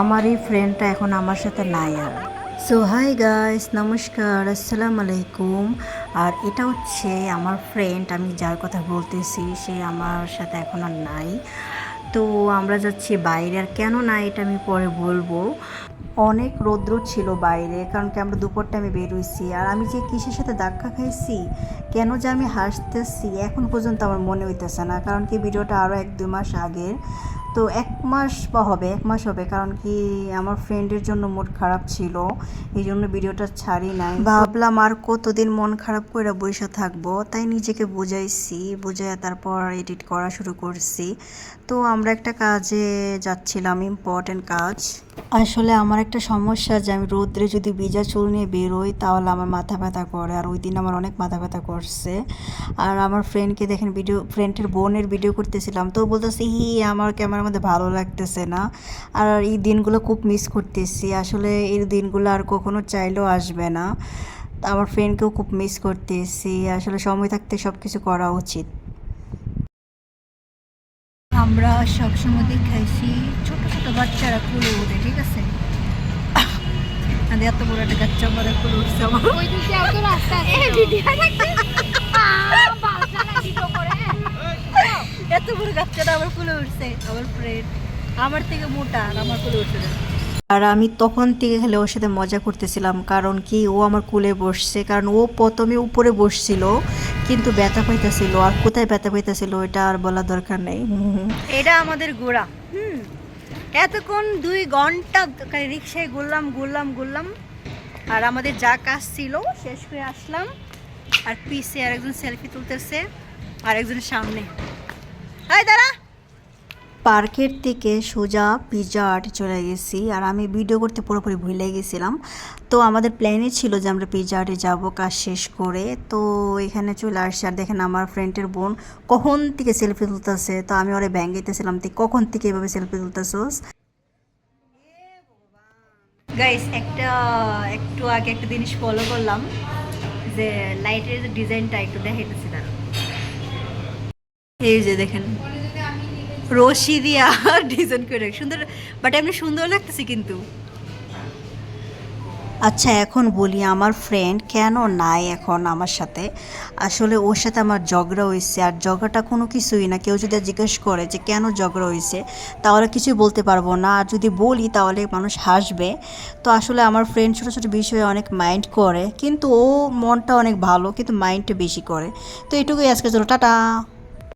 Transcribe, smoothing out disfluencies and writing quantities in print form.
আমার এই ফ্রেন্ডটা এখন আমার সাথে নাই আর। সো হাই গাইস, নমস্কার, আসসালামু আলাইকুম। আর এটা হচ্ছে আমার ফ্রেন্ড, আমি যার কথা বলতেছি সে আমার সাথে এখন আর নাই। তো আমরা যাচ্ছি বাইরে, আর কেন না এটা আমি পরে বলবো। অনেক রৌদ্র ছিল বাইরে, কারণ কি আমরা দুপুর টাইমে বের হইছি। আর আমি যে কিসের সাথে ধাক্কা খাইছি, কেন যে আমি হাসতেছি এখন পর্যন্ত আমার মনে হইতেছে না। কারণ কি ভিডিওটা আরও 1-2 মাস আগের, তো 1 মাস হবে। কারণ কি আমার ফ্রেন্ডের জন্য মুড খারাপ ছিল, এই জন্য ভিডিওটা ছাড়ি নাই। ভাবলাম আর কতদিন মন খারাপ করে বসে থাকবো, তাই নিজেকে বুঝাইয়া তারপর এডিট করা শুরু করছি। তো আমরা একটা কাজে যাচ্ছিলাম, ইম্পর্টেন্ট কাজ। আসলে আমার একটা সমস্যা যে আমি রোদ্রে যদি ভিজা চুল নিয়ে বেরোই তাহলে আমার মাথা ব্যথা করে, আর ওই দিন আমার অনেক মাথা ব্যথা করছে। আর আমার ফ্রেন্ডকে দেখেন, ফ্রেন্ডের বোনের ভিডিও করতেছিলাম, তো বলতেছি আমার ক্যামেরার মধ্যে ভালো লাগতেছে না। আর এই দিনগুলো খুব মিস করতেছি, আসলে এই দিনগুলো আর কখনো চাইলেও আসবে না। আমার ফ্রেন্ডকেও খুব মিস করতেছি, আসলে সময় থাকতে সব কিছু করা উচিত। আমরা সবসময় দেখাইছি ছোট ছোট বাচ্চারা কুলে ওঠে, ঠিক আছে? এত বড় একটা বাচ্চা পরে কুলে উঠছে আমার। এত বড় বাচ্চাটা আমার কুলে উঠছে, আমার ফ্রেন্ড আমার থেকে মোটা আর আমার কুলে উঠছে। আর আমি তখন থেকে খালি ওর সাথে মজা করতেছিলাম, কারণ কি ও আমার কুলে বসছে। কারণ ও প্রথমে উপরে বসছিল কিন্তু ব্যথা পাইতেছিল, আর কোথায় ব্যথা পাইতেছিল এটা আর বলা দরকার নেই। এটা আমাদের ঘোড়া। এতক্ষণ 2 ঘন্টা রিক্সায় ঘুরলাম। আর আমাদের যা কাজ ছিল শেষ করে আসলাম। আর পিছে আরেকজন সেলফি তুলতেছে, আর একজন সামনে। এই দাঁড়া। পার্কের থেকে সোজা পিৎজা হাটে চলে গেছি, আর আমি ভিডিও করতে পুরোপুরি ভুলে গেছিলাম। তো আমাদের প্ল্যানই ছিল যে আমরা পিৎজা হাটে যাবো কাজ শেষ করে। তো এখানে চলে আসছি, আর দেখেন আমার ফ্রেন্ডের বোন কখন থেকে সেলফি তুলতেছে। তো আমি ওরে ব্যাঙ্গাইতেছিলাম, তুই কখন থেকে এভাবে সেলফি তুলতেছোস। গাইস, একটু আগে একটা জিনিস ফলো করলাম, যে লাইটের যে ডিজাইনটা একটু দেখাইতেছি তারা। এই যে দেখেন রশি দিয়া ডিজাইন করে সুন্দর, বাট এমনি সুন্দর লাগতেছে কিন্তু। আচ্ছা, এখন বলি আমার ফ্রেন্ড কেন নাই এখন আমার সাথে। আসলে ওর সাথে আমার ঝগড়া হয়েছে, আর ঝগড়াটা কোনো কিছুই না। কেউ যদি জিজ্ঞেস করে যে কেন ঝগড়া হয়েছে, তাহলে কিছুই বলতে পারবো না, আর যদি বলি তাহলে মানুষ হাসবে। তো আসলে আমার ফ্রেন্ড ছোটো ছোটো বিষয়ে অনেক মাইন্ড করে, কিন্তু ও মনটা অনেক ভালো কিন্তু মাইন্ডটা বেশি করে। তো এটুকুই আজকে, চলো টাটা।